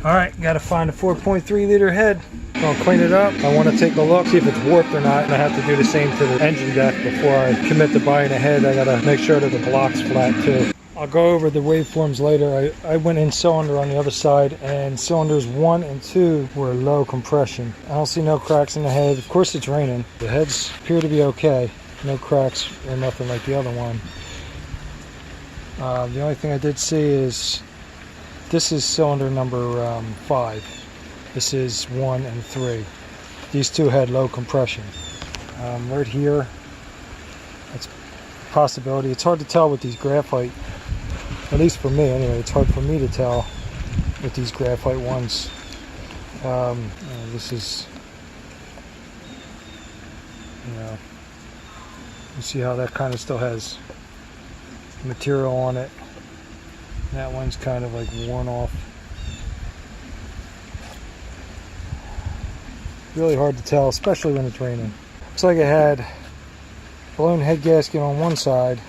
Alright, gotta find a 4.3 liter head. I'll clean it up. I want to take a look, see if it's warped or not. And I have to do the same to the engine deck before I commit to buying a head. I gotta make sure that the block's flat too. I'll go over the waveforms later. I went in cylinder on the other side, and cylinders 1 and 2 were low compression. I don't see no cracks in the head. Of course it's raining. The heads appear to be okay. No cracks or nothing like the other one. The only thing I did see is this is cylinder number 5. This is 1 and 3. These two had low compression. Right here, that's a possibility. It's hard to tell with these graphite, at least for me anyway. It's hard for me to tell with these graphite ones. This is, you see how that kind of still has material on it. That one's kind of like worn off. Really hard to tell, especially when it's raining. Looks like it had blown head gasket on one side,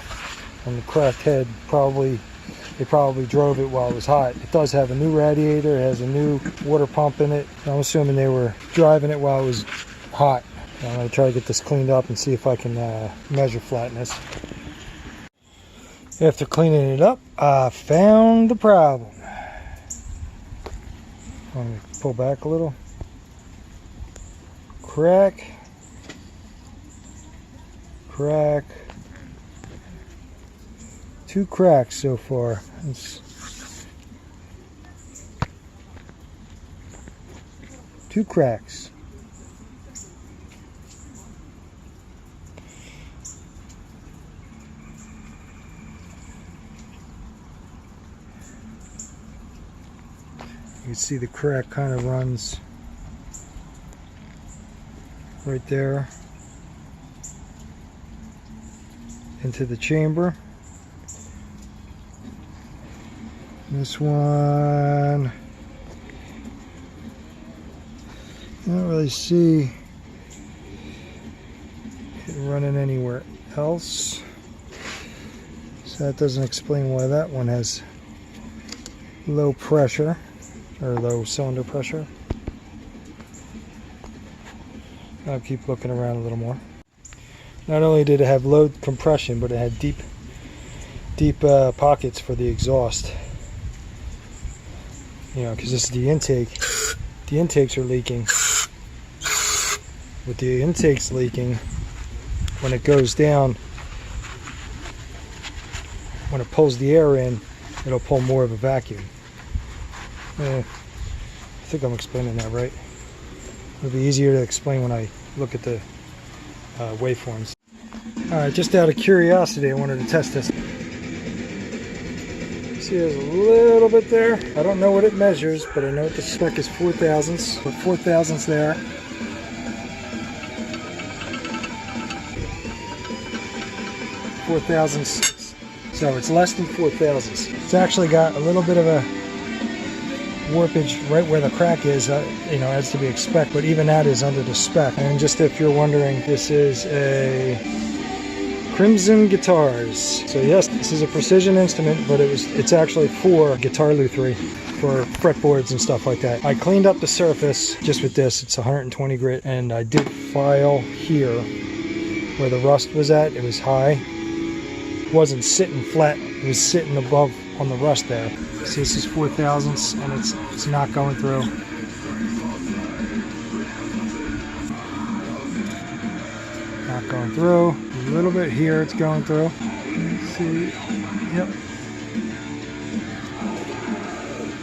and the cracked head they probably drove it while it was hot. It does have a new radiator. It has a new water pump in it. I'm assuming they were driving it while it was hot. I'm going to try to get this cleaned up and see if I can measure flatness. After cleaning it up, I found the problem. Let me pull back a little. Crack. 2 cracks so far. It's 2 cracks. You can see the crack kind of runs right there into the chamber. This one, I don't really see it running anywhere else, so that doesn't explain why that one has low pressure or low cylinder pressure. I'll keep looking around a little more. Not only did it have low compression, but it had deep pockets for the exhaust. Because this is the intake. The intakes are leaking. With the intakes leaking, when it goes down, when it pulls the air in, it'll pull more of a vacuum. I think I'm explaining that right. It'll be easier to explain when I look at the waveforms. Alright, just out of curiosity, I wanted to test this. See, there's a little bit there. I don't know what it measures, but I know the spec is 4 thousandths. Put 4 thousandths there. Four thousandths. So it's less than 4 thousandths. It's actually got a little bit of a warpage right where the crack is, as to be expected, but even that is under the spec. And just if you're wondering, this is a Crimson Guitars. So yes, this is a precision instrument, but it's actually for guitar lutherie, for fretboards and stuff like that. I cleaned up the surface just with this. It's 120 grit, and I did file here where the rust was at. It was high. It wasn't sitting flat. It was sitting above on the rust there. See, this is 4 thousandths, and it's not going through. Not going through. A little bit here it's going through. Let's see. Yep.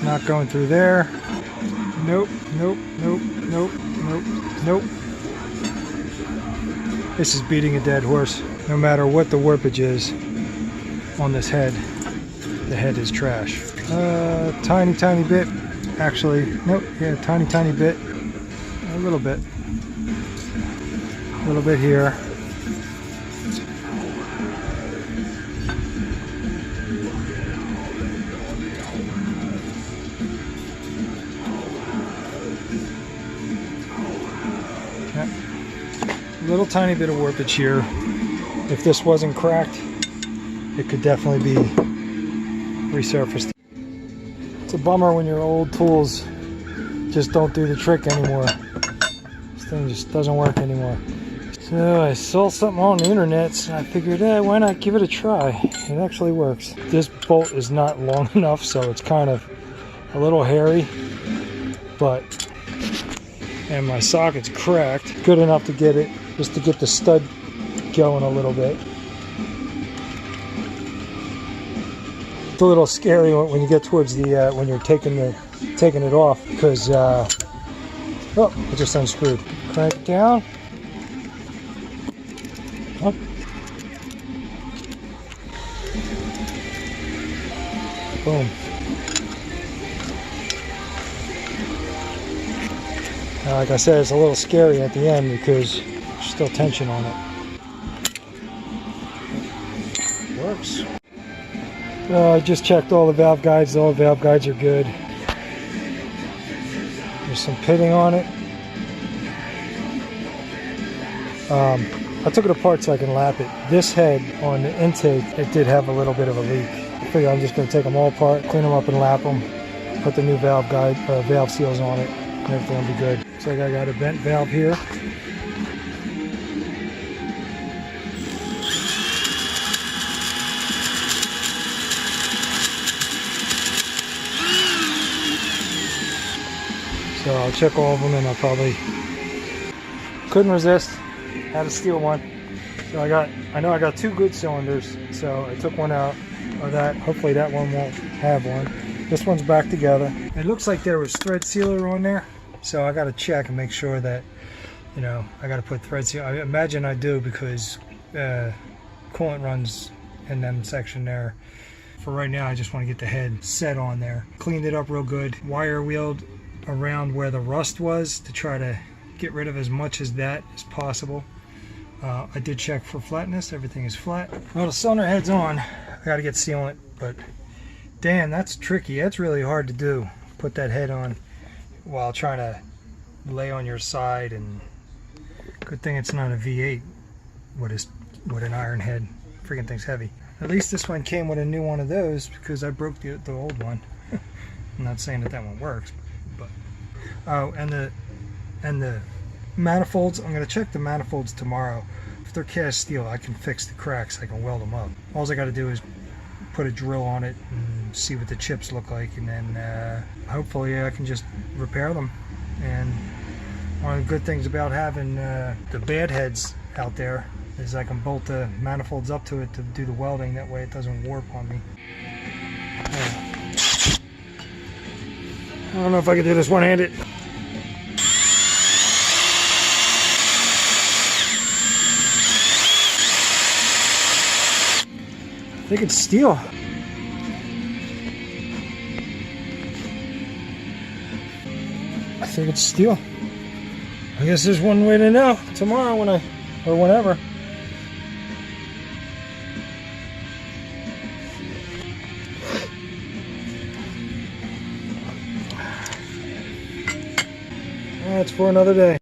Not going through there. Nope, nope, nope, nope, nope, nope. This is beating a dead horse. No matter what the warpage is on this head, the head is trash. Tiny bit. Actually, nope, yeah, tiny bit. A little bit. A little bit here. Yep. A little tiny bit of warpage here. If this wasn't cracked, it could definitely be resurfaced. It's a bummer when your old tools just don't do the trick anymore. This thing just doesn't work anymore. So I saw something on the internet, so I figured, why not give it a try? It actually works. This bolt is not long enough, so it's kind of a little hairy, and my socket's cracked. Good enough to get it, just to get the stud going a little bit. It's a little scary when you get towards the when you're taking it off, because oh, it just unscrewed. Crank it down. Up. Boom. Like I said, it's a little scary at the end because there's still tension on it. Works. I just checked all the valve guides. All the valve guides are good. There's some pitting on it. I took it apart so I can lap it. This head on the intake, it did have a little bit of a leak. I figure I'm just going to take them all apart, clean them up and lap them, put the new valve guide, valve seals on it, and everything will be good. Looks like I got a vent valve here. So I'll check all of them, and I'll probably couldn't resist. Had to steal one. So I know I got 2 good cylinders, so I took one out of that. Hopefully that one won't have one. This one's back together. It looks like there was thread sealer on there, so I got to check and make sure that, you know, I got to put thread sealer. I imagine I do, because coolant runs in them section there. For right now, I just want to get the head set on there. Cleaned it up real good. Wire wheeled around where the rust was to try to get rid of as much as that as possible. I did check for flatness. Everything is flat. Well, the cylinder head's on. I got to get sealant, but damn, that's tricky. That's really hard to do. Put that head on while trying to lay on your side, and good thing it's not a V8 with an iron head. Freaking thing's heavy. At least this one came with a new one of those, because I broke the old one. I'm not saying that one works, but oh, and the manifolds, I'm going to check the manifolds tomorrow. If they're cast steel, I can fix the cracks. I can weld them up. All I got to do is put a drill on it and see what the chips look like, and then hopefully I can just repair them. And one of the good things about having the bad heads out there is I can bolt the manifolds up to it to do the welding. That way it doesn't warp on me. I don't know if I can do this one-handed. I think it's steel. I think it's steel. I guess there's one way to know tomorrow or whenever. That's for another day.